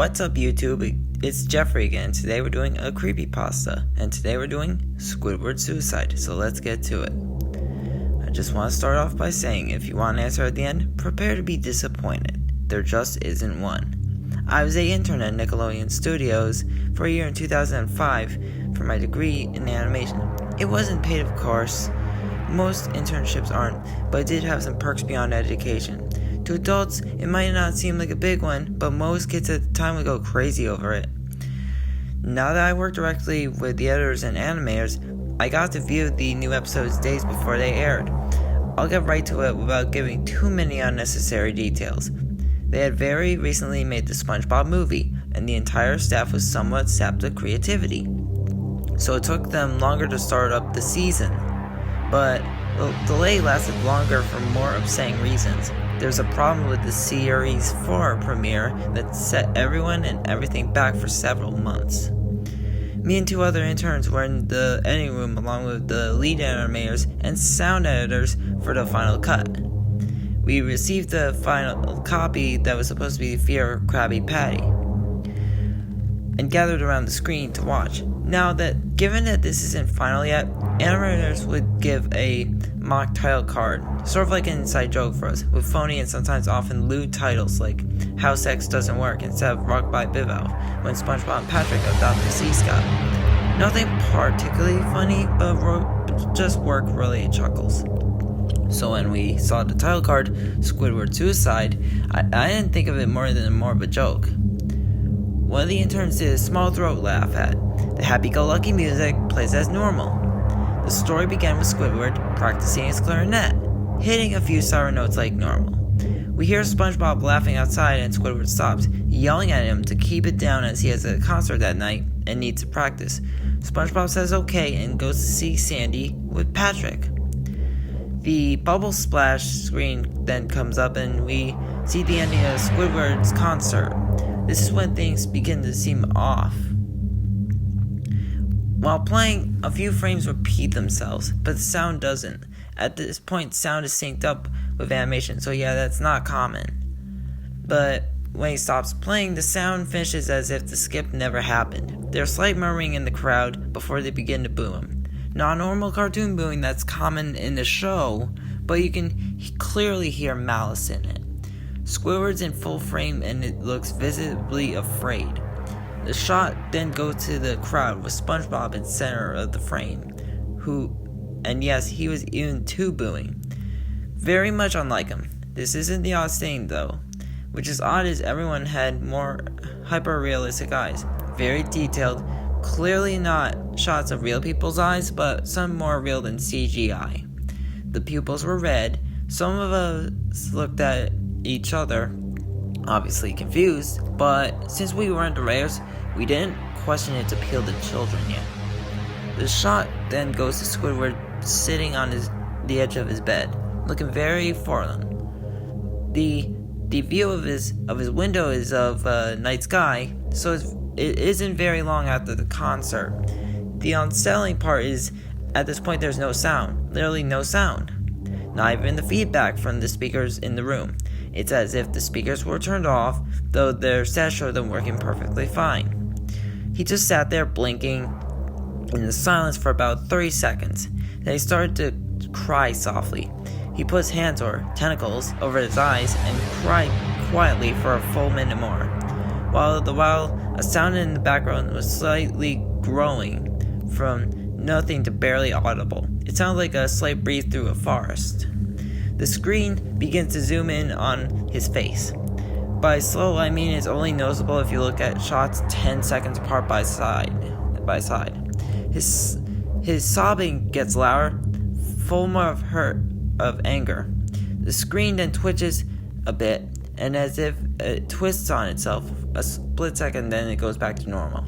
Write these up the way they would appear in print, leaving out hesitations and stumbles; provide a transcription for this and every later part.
What's up YouTube? It's Geoffrey again. Today we're doing a creepypasta, and today we're doing Squidward suicide, so let's get to it. I just want to start off by saying, if you want an answer at the end, prepare to be disappointed. There just isn't one. I was an intern at Nickelodeon Studios for a year in 2005 for my degree in animation. It wasn't paid, of course. Most internships aren't, but it did have some perks beyond education. To adults, it might not seem like a big one, but most kids at the time would go crazy over it. Now that I work directly with the editors and animators, I got to view the new episodes days before they aired. I'll get right to it without giving too many unnecessary details. They had very recently made the SpongeBob movie, and the entire staff was somewhat sapped of creativity. So it took them longer to start up the season, but the delay lasted longer for more upsetting reasons. There's a problem with the Series 4 premiere that set everyone and everything back for several months. Me and two other interns were in the editing room along with the lead animators and sound editors for the final cut. We received the final copy that was supposed to be Fear Krabby Patty and gathered around the screen to watch. Now that, given that this isn't final yet, animators would give a mock title card, sort of like an inside joke for us, with phony and sometimes often lewd titles like How Sex Doesn't Work instead of Rock by Bivalve, when SpongeBob and Patrick adopted Sea Scott. Nothing particularly funny, but just work-related chuckles. So when we saw the title card, Squidward Suicide, I didn't think of it more of a joke. One of the interns did a small throat laugh at. The happy-go-lucky music plays as normal. The story began with Squidward practicing his clarinet, hitting a few sour notes like normal. We hear SpongeBob laughing outside and Squidward stops, yelling at him to keep it down as he has a concert that night and needs to practice. SpongeBob says okay and goes to see Sandy with Patrick. The bubble splash screen then comes up and we see the ending of Squidward's concert. This is when things begin to seem off. While playing, a few frames repeat themselves, but the sound doesn't. At this point, sound is synced up with animation, so yeah, that's not common. But when he stops playing, the sound finishes as if the skip never happened. There's slight murmuring in the crowd before they begin to boo him. Not normal cartoon booing that's common in the show, but you can clearly hear malice in it. Squidward's in full frame and it looks visibly afraid. The shot then goes to the crowd with SpongeBob in center of the frame, and yes, he was even too booing. Very much unlike him. This isn't the odd thing though, which is odd as everyone had more hyper-realistic eyes. Very detailed, clearly not shots of real people's eyes, but some more real than CGI. The pupils were red. Some of us looked at each other, obviously confused, but since we weren't the rares, we didn't question its appeal to children yet. The shot then goes to Squidward sitting on the edge of his bed, looking very forlorn. The view of his window is of night sky, so it isn't very long after the concert. The unsettling part is, at this point there's no sound, literally no sound. Not even the feedback from the speakers in the room. It's as if the speakers were turned off, though their stats showed them working perfectly fine. He just sat there blinking in the silence for about 30 seconds. Then he started to cry softly. He put his hands or tentacles over his eyes and cried quietly for a full minute more. While a sound in the background was slightly growing from nothing to barely audible. It sounded like a slight breeze through a forest. The screen begins to zoom in on his face. By slow, I mean it's only noticeable if you look at shots 10 seconds apart by side. His sobbing gets louder, full more of hurt, of anger. The screen then twitches a bit, and as if it twists on itself a split second, then it goes back to normal.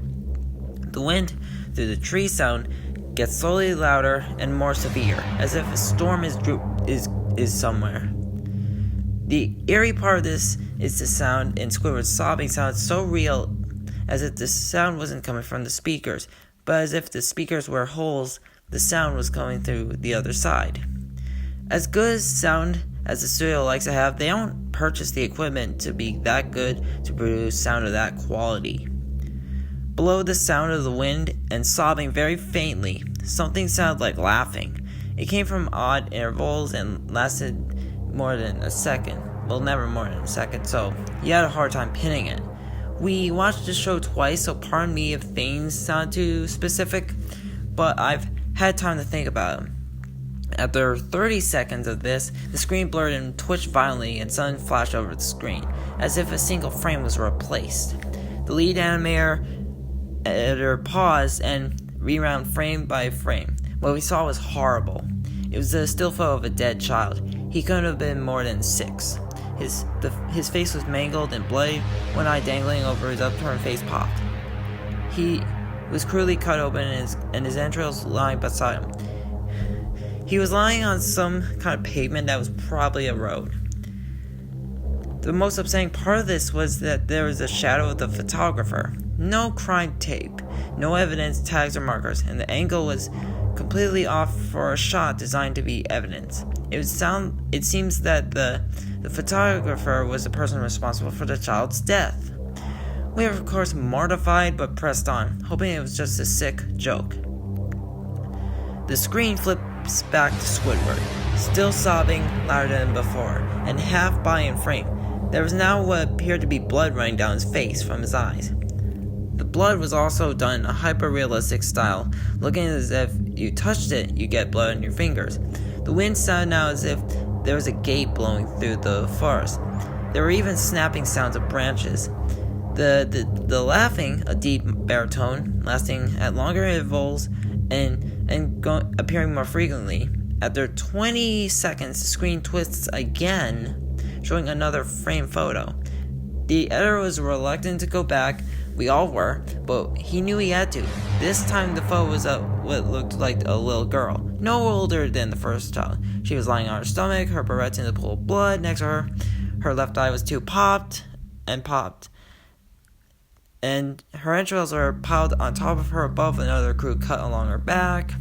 The wind through the tree sound gets slowly louder and more severe, as if a storm is somewhere. The eerie part of this is the sound in Squidward's sobbing sounds so real, as if the sound wasn't coming from the speakers, but as if the speakers were holes, the sound was coming through the other side. As good as sound as the studio likes to have, they don't purchase the equipment to be that good to produce sound of that quality. Below the sound of the wind and sobbing very faintly, something sounded like laughing. It came from odd intervals and lasted more than a second. Well, never more than a second, so he had a hard time pinning it. We watched the show twice, so pardon me if things sound too specific, but I've had time to think about them. After 30 seconds of this, the screen blurred and twitched violently and sun flashed over the screen, as if a single frame was replaced. The lead editor paused and rewound frame by frame. What we saw was horrible. It was a still photo of a dead child. He couldn't have been more than 6. His face was mangled and bloody, one eye dangling over his upturned face popped. He was cruelly cut open and his entrails lying beside him. He was lying on some kind of pavement that was probably a road. The most upsetting part of this was that there was a shadow of the photographer. No crime tape, no evidence, tags, or markers, and the angle was completely off for a shot designed to be evidence. It seems that the photographer was the person responsible for the child's death. We were of course mortified but pressed on, hoping it was just a sick joke. The screen flips back to Squidward, still sobbing louder than before, and half by in frame. There was now what appeared to be blood running down his face from his eyes. The blood was also done in a hyper-realistic style, looking as if you touched it, you get blood on your fingers. The wind sounded now as if there was a gate blowing through the forest. There were even snapping sounds of branches. The laughing, a deep baritone, lasting at longer intervals and appearing more frequently. After 20 seconds, the screen twists again, showing another frame photo. The editor was reluctant to go back. We all were, but he knew he had to. This time the photo was of what looked like a little girl, no older than the first child. She was lying on her stomach, her barrettes in a pool of blood next to her. Her left eye was too popped, and her entrails were piled on top of her above another crew cut along her back.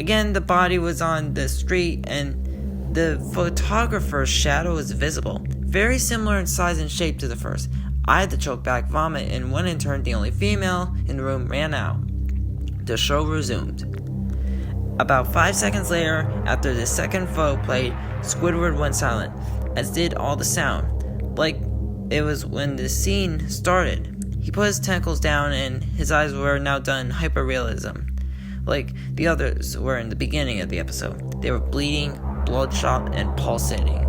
Again, the body was on the street, and the photographer's shadow was visible, very similar in size and shape to the first. I had to choke back vomit, and one intern, the only female in the room, ran out. The show resumed. About 5 seconds later, after the second photo played, Squidward went silent, as did all the sound, like it was when the scene started. He put his tentacles down, and his eyes were now done hyper-realism, like the others were in the beginning of the episode. They were bleeding, bloodshot, and pulsating.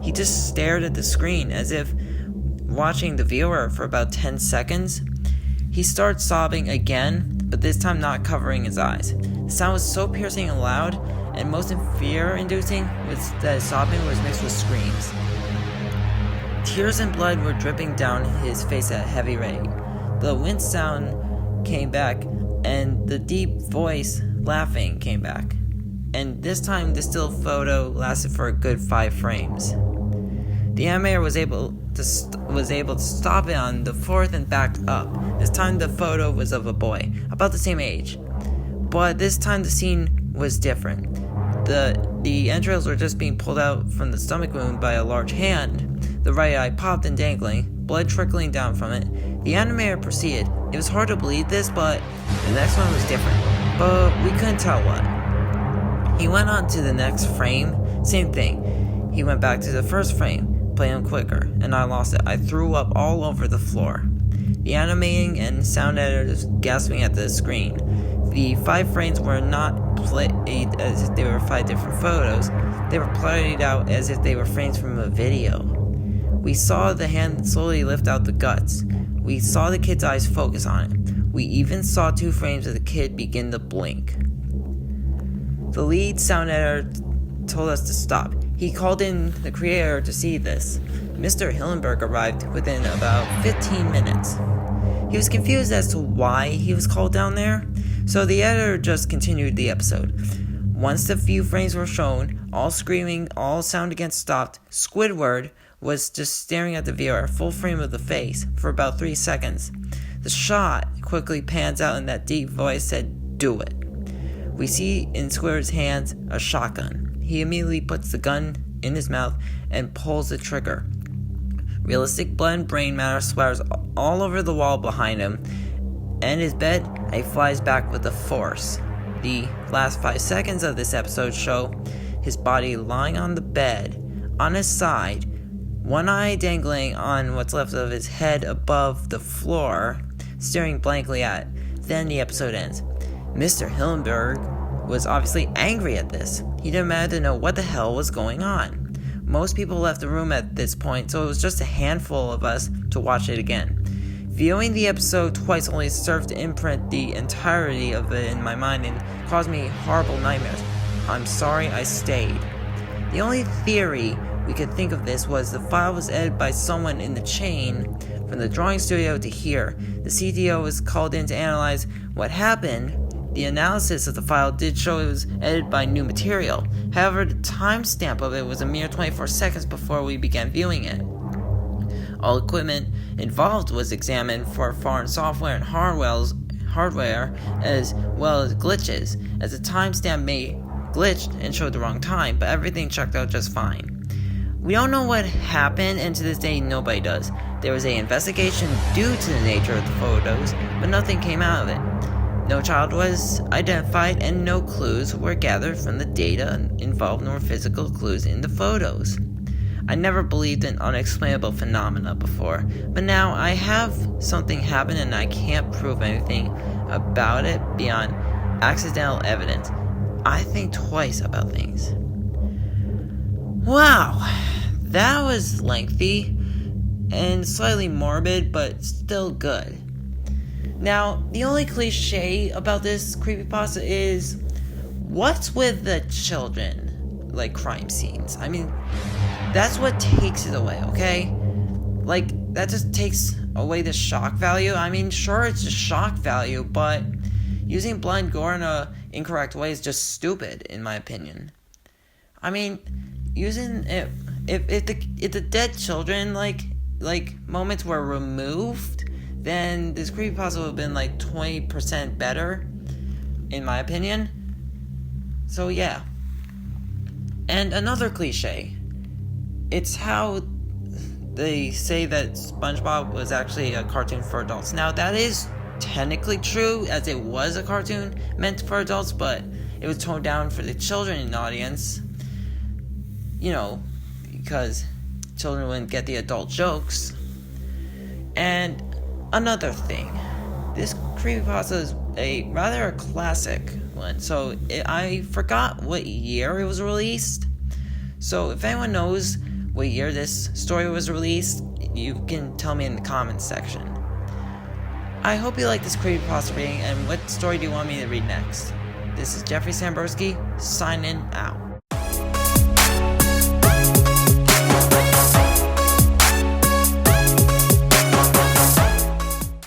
He just stared at the screen as if watching the viewer for about 10 seconds. He started sobbing again, but this time not covering his eyes. The sound was so piercing and loud, and most fear-inducing was that his sobbing was mixed with screams. Tears and blood were dripping down his face at a heavy rate. The wind sound came back, and the deep voice laughing came back. And this time the still photo lasted for a good 5 frames. The animator was able to stop it on the 4th and backed up. This time the photo was of a boy, about the same age. But this time the scene was different. The entrails were just being pulled out from the stomach wound by a large hand. The right eye popped and dangling, blood trickling down from it. The animator proceeded. It was hard to believe this, but the next one was different. But we couldn't tell what. He went on to the next frame, same thing. He went back to the first frame, playing quicker, and I lost it. I threw up all over the floor. The animating and sound editors gasping at the screen. The 5 frames were not played as if they were 5 different photos. They were played out as if they were frames from a video. We saw the hand slowly lift out the guts. We saw the kid's eyes focus on it. We even saw 2 frames of the kid begin to blink. The lead sound editor told us to stop. He called in the creator to see this. Mr. Hillenberg arrived within about 15 minutes. He was confused as to why he was called down there, so the editor just continued the episode. Once the few frames were shown, all screaming, all sound again stopped, Squidward was just staring at the viewer, full frame of the face, for about 3 seconds. The shot quickly pans out and that deep voice said, "Do it." We see in Squidward's hands a shotgun. He immediately puts the gun in his mouth and pulls the trigger. Realistic blood and brain matter splatters all over the wall behind him, and his bed, and he flies back with the force. The last 5 seconds of this episode show his body lying on the bed, on his side, one eye dangling on what's left of his head above the floor, staring blankly at. Then the episode ends. Mr. Hillenberg was obviously angry at this. He demanded to know what the hell was going on. Most people left the room at this point, so it was just a handful of us to watch it again. Viewing the episode twice only served to imprint the entirety of it in my mind and caused me horrible nightmares. I'm sorry I stayed. The only theory we could think of this was the file was edited by someone in the chain from the drawing studio to here. The CTO was called in to analyze what happened. The analysis of the file did show it was edited by new material. However, the timestamp of it was a mere 24 seconds before we began viewing it. All equipment involved was examined for foreign software and hardware as well as glitches, as the timestamp may glitched and showed the wrong time, but everything checked out just fine. We don't know what happened, and to this day nobody does. There was an investigation due to the nature of the photos, but nothing came out of it. No child was identified and no clues were gathered from the data involved, nor physical clues in the photos. I never believed in unexplainable phenomena before, but now I have something happen and I can't prove anything about it beyond accidental evidence. I think twice about things. Wow, that was lengthy and slightly morbid, but still good. Now, the only cliche about this creepypasta is, what's with the children, like crime scenes? I mean, that's what takes it away, okay? Like, that just takes away the shock value. I mean, sure, it's a shock value, but using blood and gore in a incorrect way is just stupid, in my opinion. I mean, using it, if the dead children like moments were removed, then this creepypasta would have been like 20% better, in my opinion. So yeah. And another cliche, it's how they say that SpongeBob was actually a cartoon for adults. Now that is technically true, as it was a cartoon meant for adults, but it was toned down for the children in the audience, you know, because children wouldn't get the adult jokes. And another thing, this creepypasta is a rather classic one, so I forgot what year it was released. So if anyone knows what year this story was released, you can tell me in the comments section. I hope you like this creepypasta reading, and what story do you want me to read next? This is Geoffrey Sambursky, signing out.